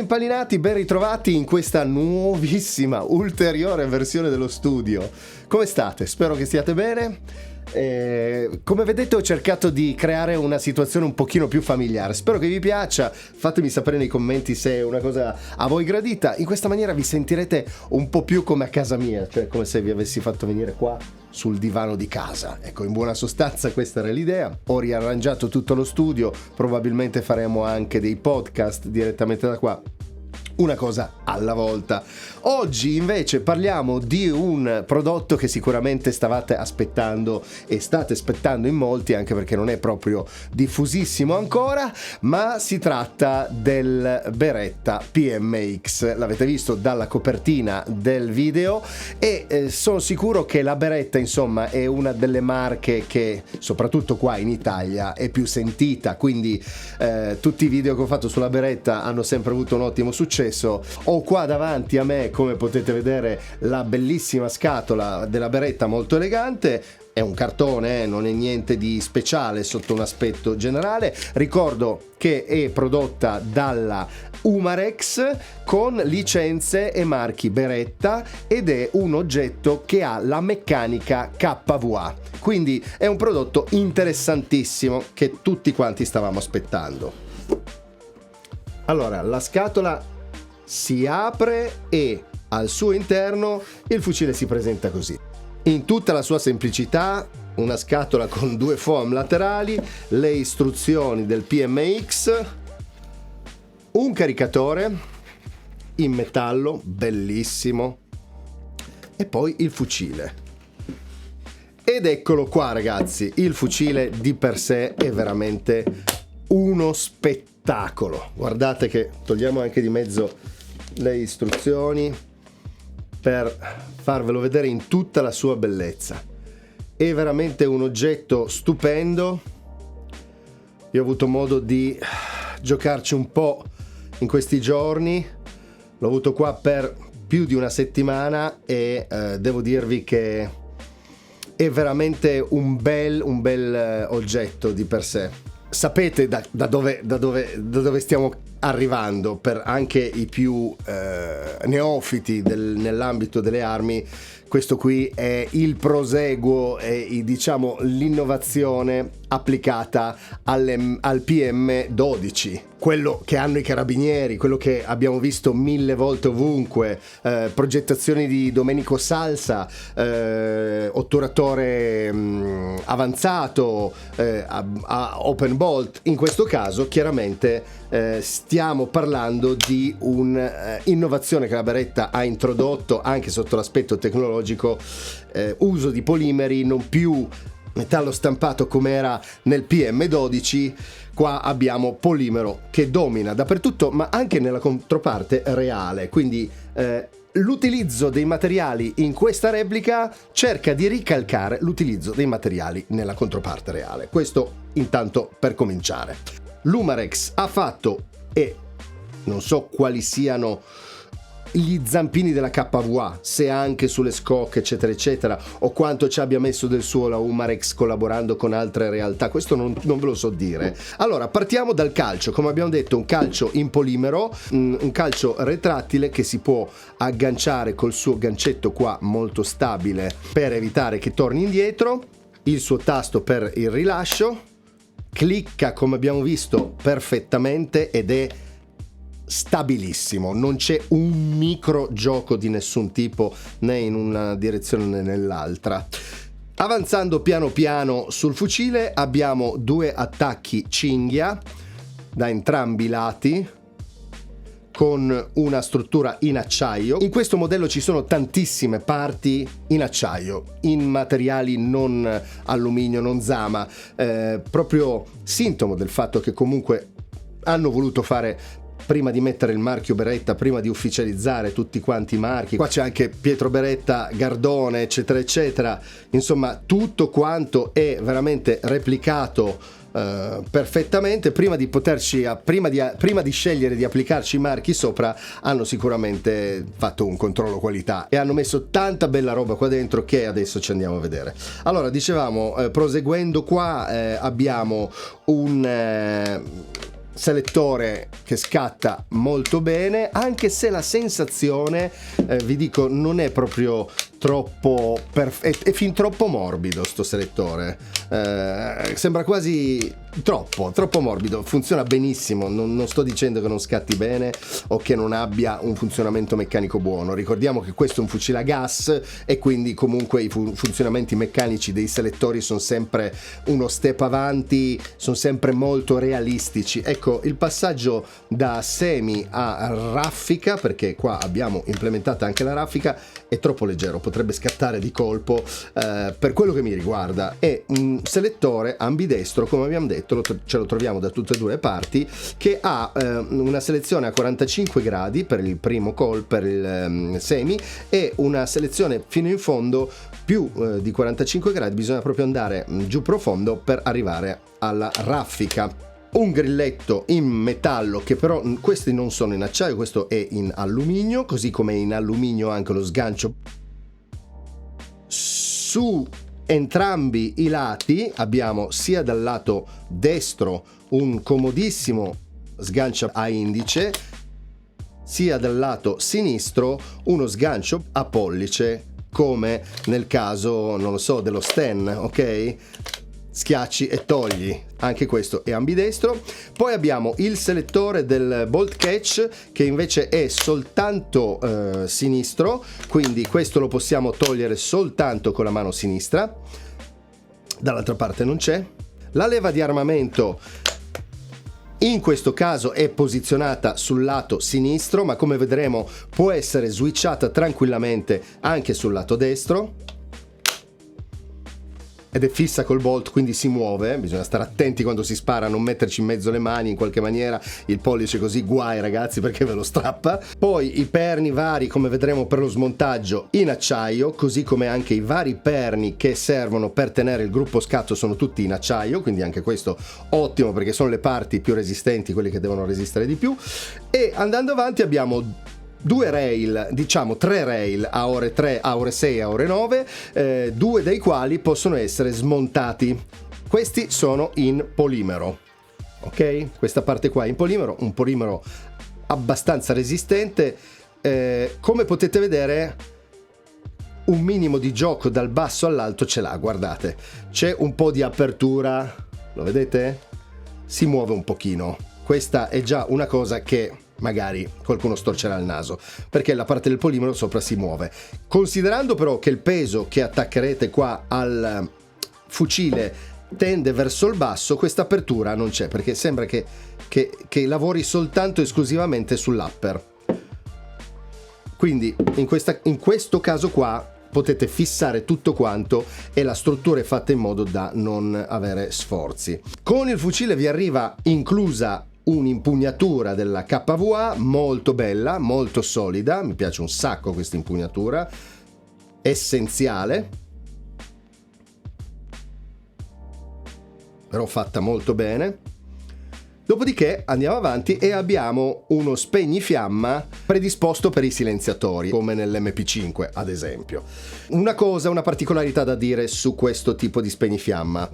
impallinati, ben ritrovati in questa nuovissima, ulteriore versione dello studio. Come state? Spero che stiate bene. Come vedete ho cercato di creare una situazione un pochino più familiare. Spero che vi piaccia, fatemi sapere nei commenti se è una cosa a voi gradita. In questa maniera vi sentirete un po' più come a casa mia, cioè come se vi avessi fatto venire qua sul divano di casa. Ecco, in buona sostanza questa era l'idea. Ho riarrangiato tutto lo studio, probabilmente faremo anche dei podcast direttamente da qua. Una cosa alla volta. Oggi invece parliamo di un prodotto che sicuramente stavate aspettando e state aspettando in molti, anche perché non è proprio diffusissimo ancora, ma si tratta del Beretta PMX. L'avete visto dalla copertina del video e sono sicuro che la Beretta, insomma, è una delle marche che soprattutto qua in Italia è più sentita, quindi tutti i video che ho fatto sulla Beretta hanno sempre avuto un ottimo successo. Ho qua davanti a me, come potete vedere, la bellissima scatola della Beretta, molto elegante. È un cartone, non è niente di speciale sotto un aspetto generale. Ricordo che è prodotta dalla Umarex con licenze e marchi Beretta ed è un oggetto che ha la meccanica KVA. Quindi è un prodotto interessantissimo che tutti quanti stavamo aspettando. Allora, la scatola si apre e al suo interno il fucile si presenta così. In tutta la sua semplicità, una scatola con due foam laterali, le istruzioni del PMX, un caricatore in metallo, bellissimo, e poi il fucile. Ed eccolo qua ragazzi, il fucile di per sé è veramente uno spettacolo. Guardate che togliamo anche di mezzo le istruzioni per farvelo vedere in tutta la sua bellezza. È veramente un oggetto stupendo. Io ho avuto modo di giocarci un po' in questi giorni, l'ho avuto qua per più di una settimana e devo dirvi che è veramente un bel oggetto di per sé. Sapete da dove stiamo arrivando, per anche i più neofiti nell'ambito delle armi. Questo qui è il proseguo e diciamo l'innovazione applicata al PM12, quello che hanno i carabinieri, quello che abbiamo visto mille volte ovunque, progettazioni di Domenico Salsa, otturatore avanzato, open bolt. In questo caso chiaramente stiamo parlando di un'innovazione che la Beretta ha introdotto anche sotto l'aspetto tecnologico, uso di polimeri, non più metallo stampato come era nel PM12. Qua abbiamo polimero che domina dappertutto, ma anche nella controparte reale, quindi l'utilizzo dei materiali in questa replica cerca di ricalcare l'utilizzo dei materiali nella controparte reale. Questo intanto per cominciare. L'Umarex ha fatto, e non so quali siano gli zampini della KVA, se anche sulle scocche eccetera eccetera, o quanto ci abbia messo del suo la Umarex collaborando con altre realtà, questo non ve lo so dire. Allora partiamo dal calcio. Come abbiamo detto, un calcio in polimero, un calcio retrattile che si può agganciare col suo gancetto qua molto stabile per evitare che torni indietro, il suo tasto per il rilascio, clicca come abbiamo visto perfettamente ed è stabilissimo, non c'è un micro gioco di nessun tipo né in una direzione né nell'altra. Avanzando piano piano sul fucile abbiamo due attacchi cinghia da entrambi i lati con una struttura in acciaio. In questo modello ci sono tantissime parti in acciaio, in materiali non alluminio, non zama, proprio sintomo del fatto che comunque hanno voluto fare, prima di mettere il marchio Beretta, prima di ufficializzare tutti quanti i marchi, qua c'è anche Pietro Beretta, Gardone eccetera eccetera, insomma tutto quanto è veramente replicato perfettamente. Prima di scegliere di applicarci i marchi sopra, hanno sicuramente fatto un controllo qualità e hanno messo tanta bella roba qua dentro che adesso ci andiamo a vedere. Allora, dicevamo, proseguendo qua, abbiamo selettore che scatta molto bene, anche se la sensazione, vi dico, non è proprio troppo è fin troppo morbido sto selettore, sembra quasi troppo morbido. Funziona benissimo, non sto dicendo che non scatti bene o che non abbia un funzionamento meccanico buono. Ricordiamo che questo è un fucile a gas e quindi comunque i funzionamenti meccanici dei selettori sono sempre uno step avanti, sono sempre molto realistici. Ecco, il passaggio da semi a raffica, perché qua abbiamo implementata anche la raffica, è troppo leggero, potrebbe scattare di colpo. Per quello che mi riguarda è un selettore ambidestro, come abbiamo detto, ce lo troviamo da tutte e due le parti, che ha una selezione a 45 gradi per il primo call, per il semi, e una selezione fino in fondo più di 45 gradi, bisogna proprio andare giù profondo per arrivare alla raffica. Un grilletto in metallo, che però questi non sono in acciaio, questo è in alluminio, così come è in alluminio anche lo sgancio. Su entrambi i lati abbiamo, sia dal lato destro un comodissimo sgancio a indice, sia dal lato sinistro uno sgancio a pollice, come nel caso, non lo so, dello Sten, ok? Schiacci e togli, anche questo è ambidestro. Poi abbiamo il selettore del bolt catch, che invece è soltanto sinistro, quindi questo lo possiamo togliere soltanto con la mano sinistra, dall'altra parte non c'è. La leva di armamento in questo caso è posizionata sul lato sinistro, ma come vedremo può essere switchata tranquillamente anche sul lato destro, ed è fissa col bolt, quindi si muove. Bisogna stare attenti quando si spara a non metterci in mezzo le mani in qualche maniera, il pollice così guai ragazzi, perché ve lo strappa. Poi i perni vari, come vedremo, per lo smontaggio in acciaio, così come anche i vari perni che servono per tenere il gruppo scatto sono tutti in acciaio, quindi anche questo ottimo, perché sono le parti più resistenti, quelle che devono resistere di più. E andando avanti abbiamo due rail, diciamo tre rail a ore 3, a ore 6, a ore 9, due dei quali possono essere smontati. Questi sono in polimero, ok? Questa parte qua è in polimero, un polimero abbastanza resistente. Come potete vedere, un minimo di gioco dal basso all'alto ce l'ha, guardate, c'è un po' di apertura, lo vedete? Si muove un pochino. Questa è già una cosa che magari qualcuno storcerà il naso, perché la parte del polimero sopra si muove. Considerando però che il peso che attaccherete qua al fucile tende verso il basso, questa apertura non c'è, perché sembra che lavori soltanto esclusivamente sull'upper. Quindi in questo caso qua potete fissare tutto quanto e la struttura è fatta in modo da non avere sforzi. Con il fucile vi arriva inclusa un'impugnatura della KVA molto bella, molto solida, mi piace un sacco questa impugnatura, essenziale, però fatta molto bene. Dopodiché andiamo avanti e abbiamo uno spegnifiamma predisposto per i silenziatori, come nell'MP5 ad esempio. Una particolarità da dire su questo tipo di spegnifiamma: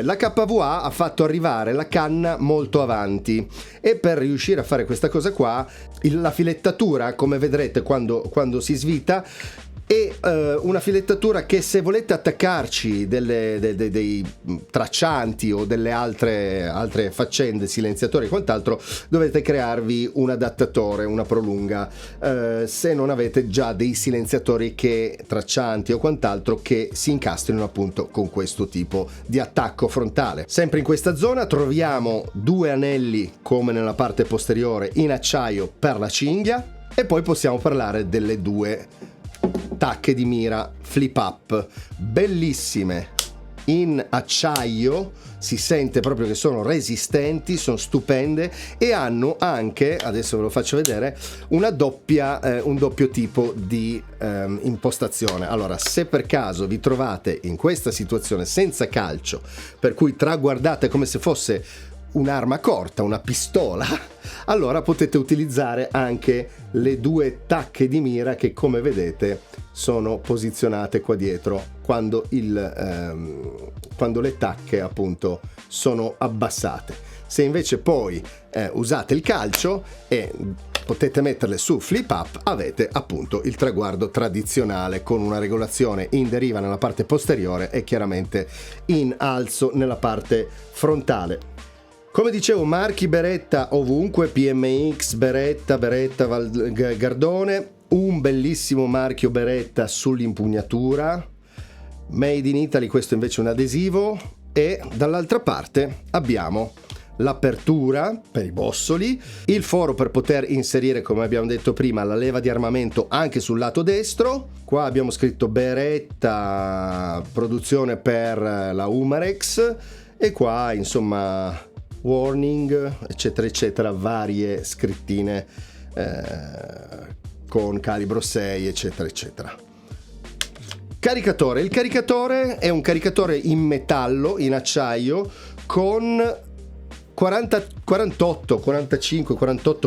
la KVA ha fatto arrivare la canna molto avanti, e per riuscire a fare questa cosa qua, la filettatura, come vedrete quando si svita, è una filettatura che, se volete attaccarci dei traccianti o delle altre faccende, silenziatori e quant'altro, dovete crearvi un adattatore, una prolunga, se non avete già dei silenziatori traccianti o quant'altro che si incastrino appunto con questo tipo di attacco frontale. Sempre in questa zona troviamo due anelli, come nella parte posteriore, in acciaio per la cinghia, e poi possiamo parlare delle due tacche di mira flip up, bellissime, in acciaio, si sente proprio che sono resistenti, sono stupende, e hanno anche, adesso ve lo faccio vedere, un doppio tipo di impostazione. Allora, se per caso vi trovate in questa situazione senza calcio, per cui traguardate come se fosse un'arma corta, una pistola, allora potete utilizzare anche le due tacche di mira che, come vedete, sono posizionate qua dietro quando le tacche appunto sono abbassate. Se invece poi usate il calcio e potete metterle su flip up, avete appunto il traguardo tradizionale con una regolazione in deriva nella parte posteriore e chiaramente in alzo nella parte frontale. Come dicevo, marchi Beretta ovunque, PMX, Beretta, Gardone, un bellissimo marchio Beretta sull'impugnatura, Made in Italy, questo invece è un adesivo, e dall'altra parte abbiamo l'apertura per i bossoli, il foro per poter inserire, come abbiamo detto prima, la leva di armamento anche sul lato destro. Qua abbiamo scritto Beretta, produzione per la Umarex, e qua insomma warning eccetera eccetera, varie scrittine con calibro 6 eccetera eccetera. Caricatore. Il caricatore è un caricatore in metallo, in acciaio, con 48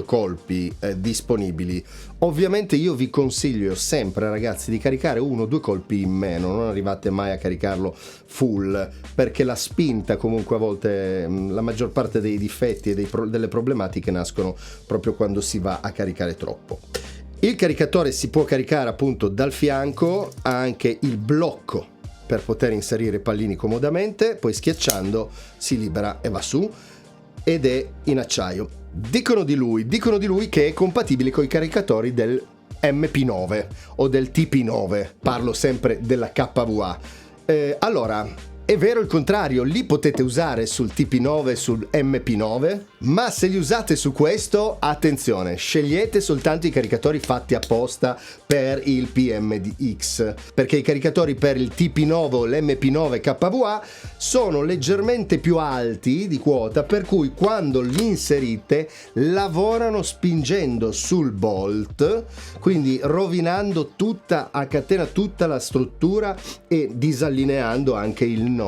colpi disponibili. Ovviamente io vi consiglio sempre, ragazzi, di caricare 1 o 2 colpi in meno, non arrivate mai a caricarlo full, perché la spinta, comunque, a volte la maggior parte dei difetti e delle problematiche nascono proprio quando si va a caricare troppo. Il caricatore si può caricare appunto dal fianco, ha anche il blocco per poter inserire i pallini comodamente, poi schiacciando si libera e va su, ed è in acciaio. Dicono di lui che è compatibile con i caricatori del MP9 o del TP9, parlo sempre della KVA. Allora, è vero il contrario, li potete usare sul TP9 e sul MP9, ma se li usate su questo, attenzione, scegliete soltanto i caricatori fatti apposta per il PMDX, perché i caricatori per il TP9 o l'MP9 KVA sono leggermente più alti di quota, per cui quando li inserite lavorano spingendo sul bolt, quindi rovinando tutta a catena tutta la struttura e disallineando anche il nozzle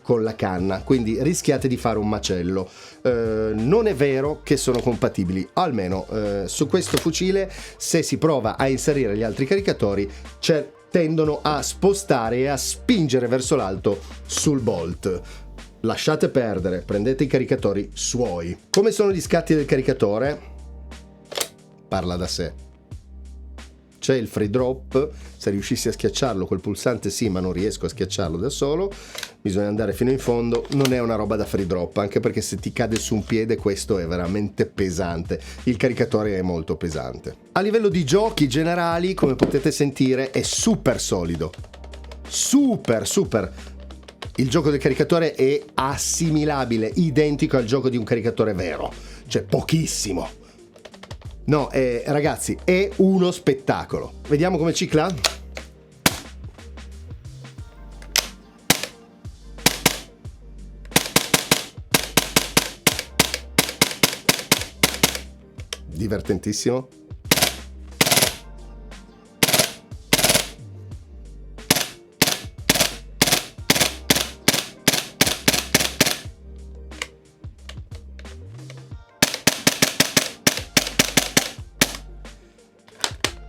con la canna, quindi rischiate di fare un macello. Non è vero che sono compatibili, almeno su questo fucile, se si prova a inserire gli altri caricatori, tendono a spostare e a spingere verso l'alto sul bolt. Lasciate perdere, prendete i caricatori suoi. Come sono gli scatti del caricatore? Parla da sé. C'è il free drop, se riuscissi a schiacciarlo col pulsante sì, ma non riesco a schiacciarlo da solo, bisogna andare fino in fondo. Non è una roba da free drop, anche perché se ti cade su un piede questo è veramente pesante, il caricatore è molto pesante. A livello di giochi generali, come potete sentire, è super solido, super. Il gioco del caricatore è assimilabile, identico al gioco di un caricatore vero, cioè pochissimo. No, ragazzi, è uno spettacolo. Vediamo come cicla. Divertentissimo.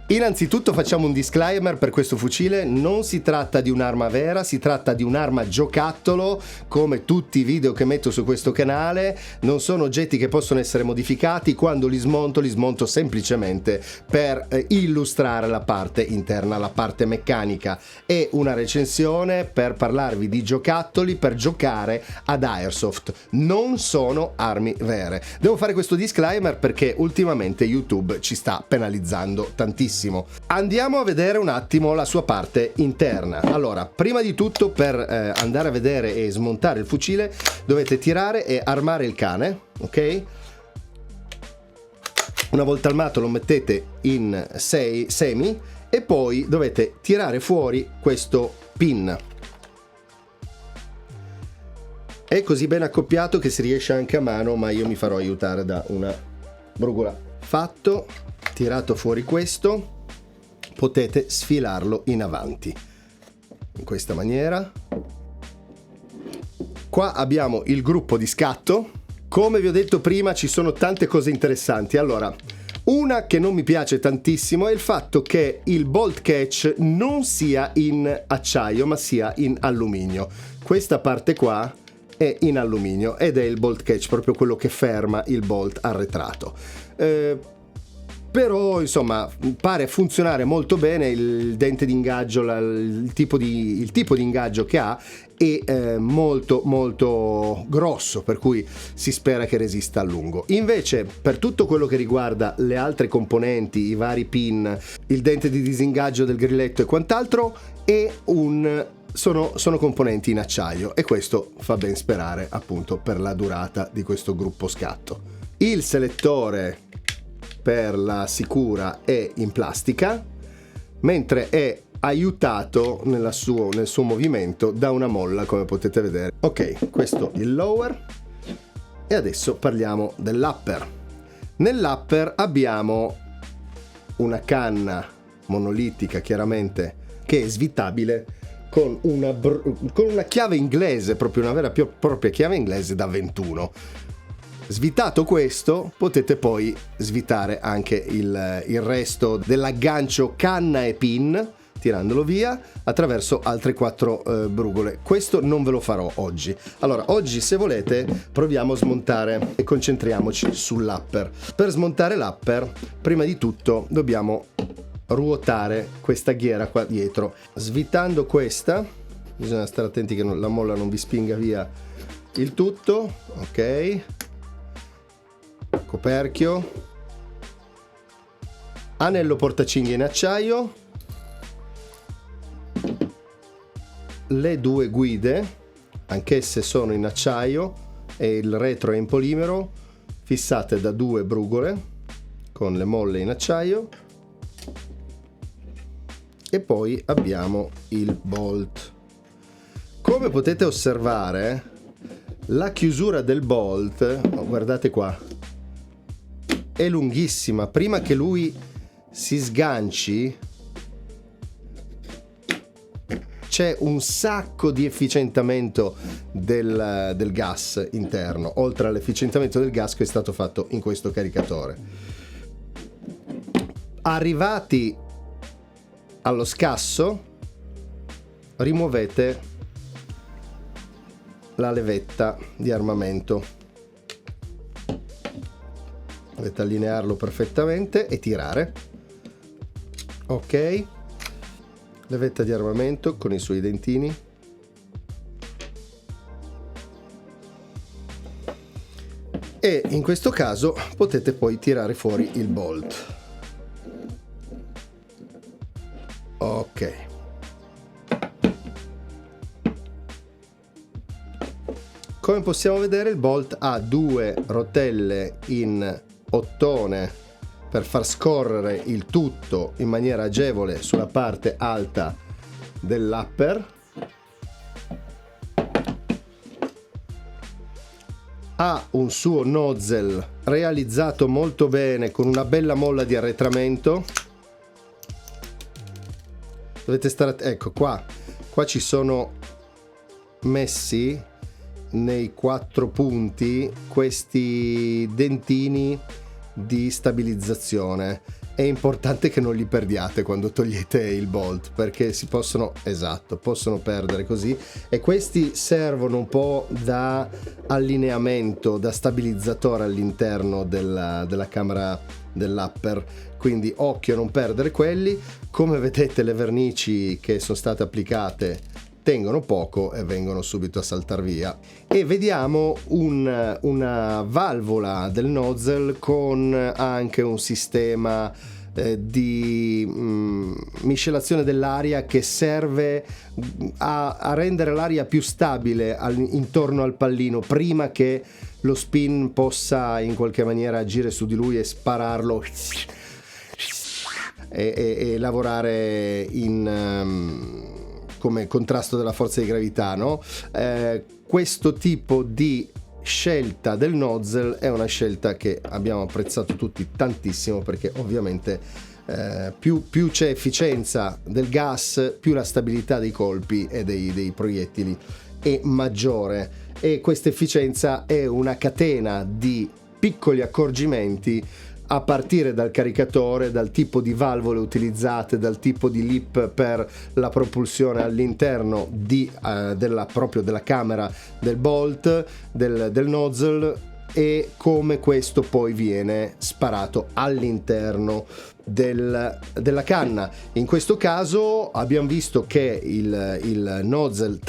Innanzitutto facciamo un disclaimer per questo fucile: non si tratta di un'arma vera, si tratta di un'arma giocattolo, come tutti i video che metto su questo canale. Non sono oggetti che possono essere modificati. Quando li smonto semplicemente per illustrare la parte interna, la parte meccanica. È una recensione per parlarvi di giocattoli per giocare ad Airsoft, non sono armi vere. Devo fare questo disclaimer perché ultimamente YouTube ci sta penalizzando tantissimo. Andiamo a vedere un attimo la sua parte interna. Allora, prima di tutto, per andare a vedere e smontare il fucile dovete tirare e armare il cane, ok? Una volta armato lo mettete in semi e poi dovete tirare fuori questo pin. È così ben accoppiato che si riesce anche a mano, ma io mi farò aiutare da una brugola. Fatto, tirato fuori questo, potete sfilarlo in avanti in questa maniera. Qua abbiamo il gruppo di scatto Come vi ho detto prima, ci sono tante cose interessanti. Allora, una che non mi piace tantissimo è il fatto che il bolt catch non sia in acciaio ma sia in alluminio. Questa parte qua è in alluminio ed è il bolt catch, proprio quello che ferma il bolt arretrato. Però insomma pare funzionare molto bene. Il dente di ingaggio, il tipo di ingaggio che ha è molto molto grosso, per cui si spera che resista a lungo. Invece per tutto quello che riguarda le altre componenti, i vari pin, il dente di disingaggio del grilletto e quant'altro, sono componenti in acciaio, e questo fa ben sperare appunto per la durata di questo gruppo scatto. Il selettore per la sicura è in plastica, mentre è aiutato nel suo movimento da una molla, come potete vedere. Ok, questo è il lower, e adesso parliamo dell'upper. Nell'upper abbiamo una canna monolitica, chiaramente, che è svitabile con una chiave inglese, proprio una vera e propria chiave inglese da 21. Svitato questo, potete poi svitare anche il resto dell'aggancio canna e pin, tirandolo via attraverso altre 4 brugole. Questo non ve lo farò oggi. Allora, oggi, se volete, proviamo a smontare e concentriamoci sull'upper. Per smontare l'upper, prima di tutto dobbiamo ruotare questa ghiera qua dietro. Svitando questa, bisogna stare attenti che la molla non vi spinga via il tutto. Ok, coperchio, anello portacinghie in acciaio, le 2 guide, anch'esse sono in acciaio, e il retro è in polimero, fissate da 2 brugole con le molle in acciaio. E poi abbiamo il bolt. Come potete osservare, la chiusura del bolt, guardate qua, è lunghissima. Prima che lui si sganci c'è un sacco di efficientamento del gas interno, oltre all'efficientamento del gas che è stato fatto in questo caricatore. Arrivati allo scasso, rimuovete la levetta di armamento. Dovete allinearlo perfettamente e tirare. Ok, levetta di armamento con i suoi dentini. E in questo caso potete poi tirare fuori il bolt. Ok, come possiamo vedere, il bolt ha 2 rotelle in ottone per far scorrere il tutto in maniera agevole sulla parte alta dell'upper. Ha un suo nozzle realizzato molto bene con una bella molla di arretramento. Dovete stare, ecco qua ci sono messi nei 4 punti questi dentini di stabilizzazione. È importante che non li perdiate quando togliete il bolt, perché si possono perdere così, e questi servono un po' da allineamento, da stabilizzatore all'interno della camera dell'upper, quindi occhio a non perdere quelli. Come vedete, le vernici che sono state applicate tengono poco e vengono subito a saltar via. E vediamo una valvola del nozzle con anche un sistema di miscelazione dell'aria che serve a rendere l'aria più stabile intorno al pallino, prima che lo spin possa in qualche maniera agire su di lui e spararlo e lavorare come contrasto della forza di gravità, no? Questo tipo di scelta del nozzle è una scelta che abbiamo apprezzato tutti tantissimo, perché ovviamente più c'è efficienza del gas, più la stabilità dei colpi e dei proiettili è maggiore, e questa efficienza è una catena di piccoli accorgimenti a partire dal caricatore, dal tipo di valvole utilizzate, dal tipo di lip per la propulsione all'interno proprio della camera del bolt, del nozzle, e come questo poi viene sparato all'interno della canna. In questo caso abbiamo visto che il nozzle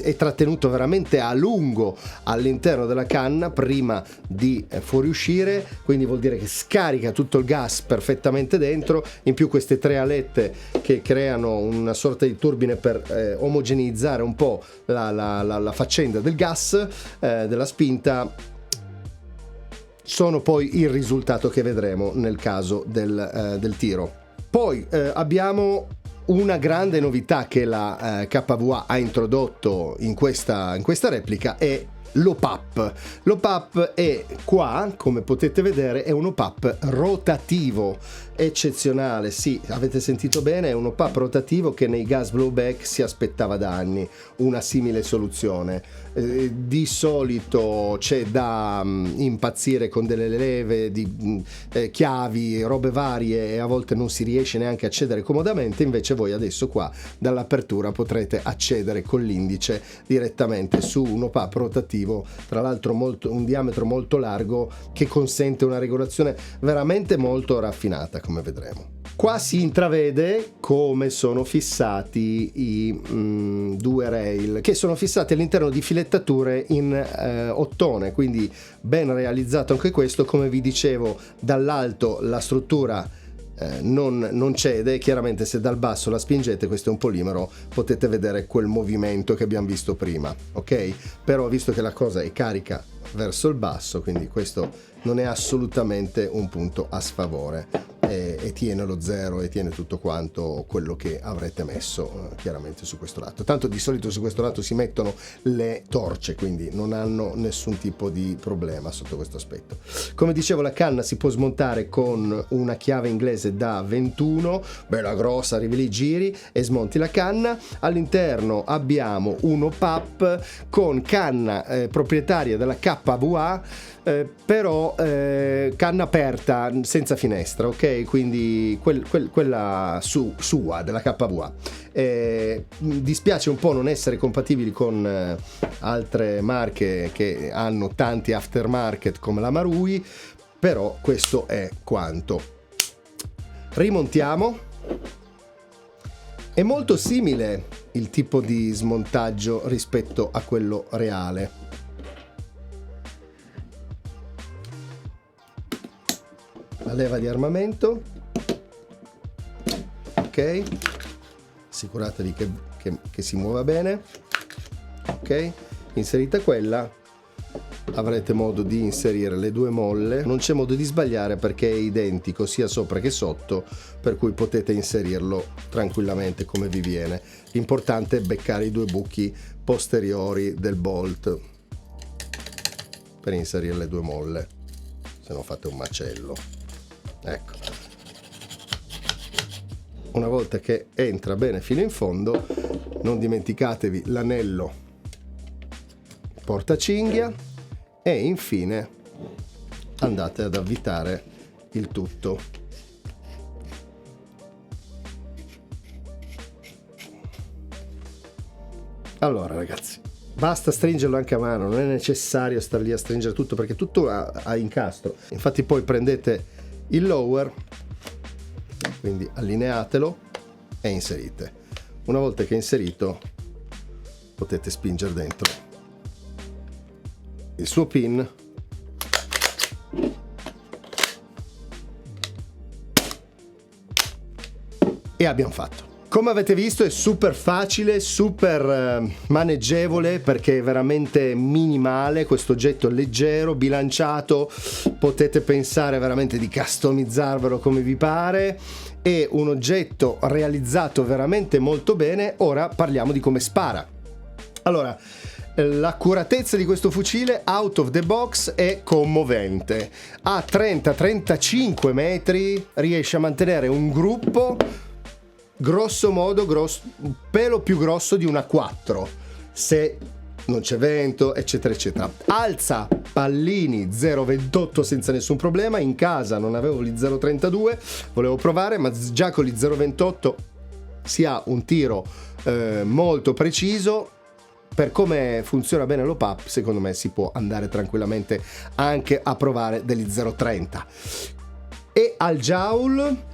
è trattenuto veramente a lungo all'interno della canna prima di fuoriuscire, quindi vuol dire che scarica tutto il gas perfettamente dentro. In più queste tre alette che creano una sorta di turbine per omogeneizzare un po' la faccenda del gas, della spinta, sono poi il risultato che vedremo nel caso del tiro. Poi abbiamo una grande novità che la KVA ha introdotto in questa replica, è l'OPAP. L'OPAP è qua, come potete vedere, è un OPAP rotativo eccezionale. Sì, avete sentito bene, è un OPAP rotativo che nei gas blowback si aspettava da anni una simile soluzione. Di solito c'è da impazzire con delle leve di chiavi, robe varie, e a volte non si riesce neanche a accedere comodamente. Invece voi adesso qua dall'apertura potrete accedere con l'indice direttamente su un OPAP rotativo, tra l'altro un diametro molto largo, che consente una regolazione veramente molto raffinata, come vedremo. Qua si intravede come sono fissati i due rail, che sono fissati all'interno di filettature in ottone, quindi ben realizzato anche questo. Come vi dicevo, dall'alto la struttura non cede, chiaramente se dal basso la spingete, questo è un polimero, potete vedere quel movimento che abbiamo visto prima, ok? Però visto che la cosa è carica verso il basso, quindi questo non è assolutamente un punto a sfavore, e tiene lo zero e tiene tutto quanto quello che avrete messo chiaramente su questo lato. Tanto di solito su questo lato si mettono le torce, quindi non hanno nessun tipo di problema sotto questo aspetto. Come dicevo, la canna si può smontare con una chiave inglese da 21, bella grossa, arrivi lì, giri e smonti la canna. All'interno abbiamo un OPAP con canna proprietaria della KVA, però canna aperta senza finestra, ok? Quindi quella sua della KVA. Dispiace un po' non essere compatibili con altre marche che hanno tanti aftermarket come la Marui, però questo è quanto. Rimontiamo. È molto simile il tipo di smontaggio rispetto a quello reale. La leva di armamento, ok, assicuratevi che si muova bene, ok, inserita quella, avrete modo di inserire le due molle. Non c'è modo di sbagliare perché è identico sia sopra che sotto, per cui potete inserirlo tranquillamente come vi viene. L'importante è beccare i due buchi posteriori del bolt per inserire le due molle, se no fate un macello. Ecco, una volta che entra bene fino in fondo, non dimenticatevi l'anello portacinghia e infine andate ad avvitare il tutto. Allora ragazzi, basta stringerlo anche a mano, non è necessario star lì a stringere tutto perché tutto ha incastro. Infatti poi prendete il lower, quindi allineatelo e inserite. Una volta che è inserito potete spingere dentro il suo pin e abbiamo fatto. Come avete visto è super facile, super maneggevole, perché è veramente minimale, questo oggetto leggero, bilanciato, potete pensare veramente di customizzarvelo come vi pare. È un oggetto realizzato veramente molto bene. Ora parliamo di come spara. Allora, l'accuratezza di questo fucile out of the box è commovente. A 30-35 metri riesce a mantenere un gruppo grosso modo un pelo più grosso di una 4. Se non c'è vento, eccetera eccetera. Alza pallini 0,28 senza nessun problema. In casa non avevo gli 0,32, volevo provare, ma già con gli 0,28 si ha un tiro molto preciso. Per come funziona bene l'OPAP, secondo me si può andare tranquillamente anche a provare degli 0,30. E al joule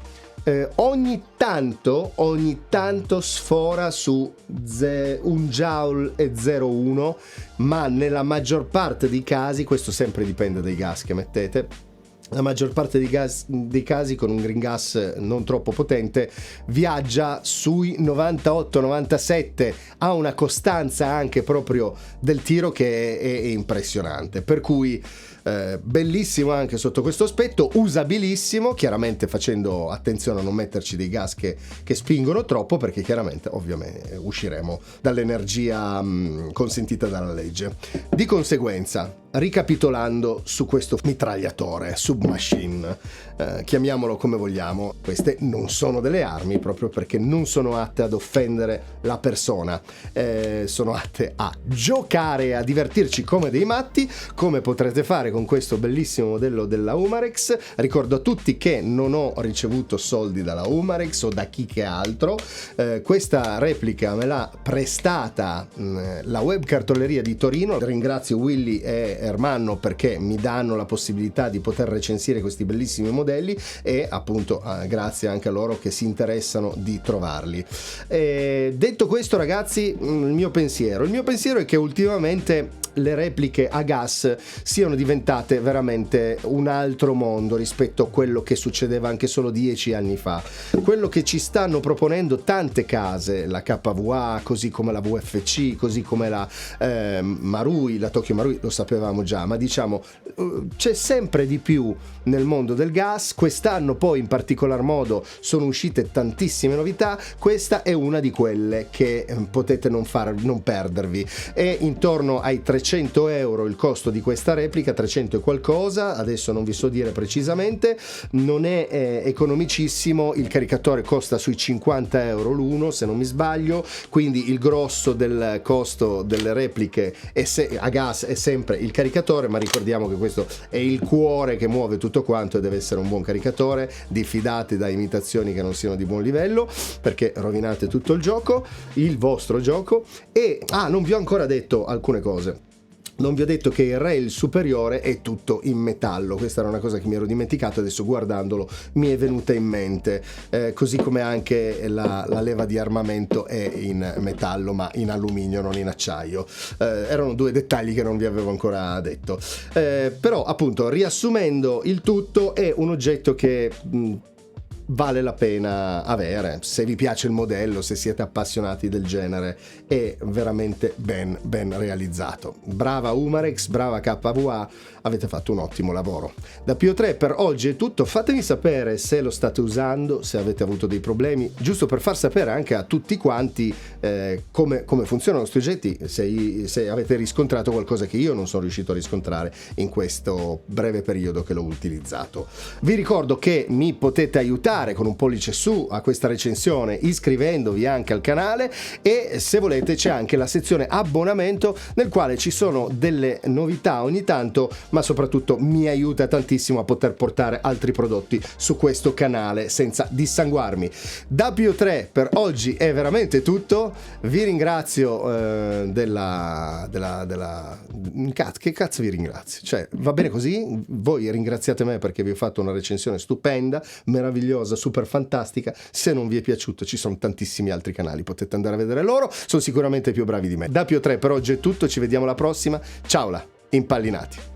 ogni tanto sfora su 1 joule e 0,1, ma nella maggior parte dei casi, questo sempre dipende dai gas che mettete, la maggior parte dei casi con un green gas non troppo potente viaggia sui 98-97, ha una costanza anche proprio del tiro che è impressionante, per cui bellissimo anche sotto questo aspetto, usabilissimo, chiaramente facendo attenzione a non metterci dei gas che spingono troppo, perché chiaramente ovviamente usciremo dall'energia consentita dalla legge. Di conseguenza, ricapitolando su questo mitragliatore, submachine, chiamiamolo come vogliamo, queste non sono delle armi, proprio perché non sono atte ad offendere la persona, sono atte a giocare e a divertirci come dei matti, come potrete fare con questo bellissimo modello della Umarex. Ricordo a tutti che non ho ricevuto soldi dalla Umarex o da chi che altro, questa replica me l'ha prestata la web cartoleria di Torino. Ringrazio Willy e Ermanno perché mi danno la possibilità di poter recensire questi bellissimi modelli, e appunto grazie anche a loro che si interessano di trovarli. Detto questo, ragazzi, il mio pensiero è che ultimamente le repliche a gas siano diventate veramente un altro mondo rispetto a quello che succedeva anche solo 10 anni fa. Quello che ci stanno proponendo tante case, la KVA, così come la VFC, così come la Marui, la Tokyo Marui, lo sapevamo già, ma diciamo c'è sempre di più nel mondo del gas. Quest'anno poi in particolar modo sono uscite tantissime novità, questa è una di quelle che potete non perdervi. È intorno ai 300 euro il costo di questa replica, 300 e qualcosa, adesso non vi so dire precisamente, non è economicissimo, il caricatore costa sui 50 euro l'uno se non mi sbaglio, quindi il grosso del costo delle repliche a gas è sempre il caricatore, ma ricordiamo che questo è il cuore che muove tutto quanto e deve essere un buon caricatore. Diffidate da imitazioni che non siano di buon livello, perché rovinate tutto il gioco, il vostro gioco. E non vi ho ancora detto alcune cose. Non vi ho detto che il rail superiore è tutto in metallo, questa era una cosa che mi ero dimenticato, adesso guardandolo mi è venuta in mente, così come anche la leva di armamento è in metallo ma in alluminio, non in acciaio. Erano due dettagli che non vi avevo ancora detto, però appunto riassumendo il tutto, è un oggetto che vale la pena avere se vi piace il modello, se siete appassionati del genere. È veramente ben realizzato. Brava Umarex, brava KVA, avete fatto un ottimo lavoro. Da Pio3 per oggi è tutto, fatemi sapere se lo state usando, se avete avuto dei problemi, giusto per far sapere anche a tutti quanti come funzionano questi oggetti, se avete riscontrato qualcosa che io non sono riuscito a riscontrare in questo breve periodo che l'ho utilizzato. Vi ricordo che mi potete aiutare con un pollice su a questa recensione iscrivendovi anche al canale, e se volete c'è anche la sezione abbonamento nel quale ci sono delle novità ogni tanto, ma soprattutto mi aiuta tantissimo a poter portare altri prodotti su questo canale senza dissanguarmi. Da Pio3 per oggi è veramente tutto, vi ringrazio che cazzo vi ringrazio? Cioè, va bene così? Voi ringraziate me perché vi ho fatto una recensione stupenda, meravigliosa, super fantastica. Se non vi è piaciuto ci sono tantissimi altri canali, potete andare a vedere loro, sono sicuramente più bravi di me. Da Pio3 per oggi è tutto, ci vediamo alla prossima, ciao là, impallinati.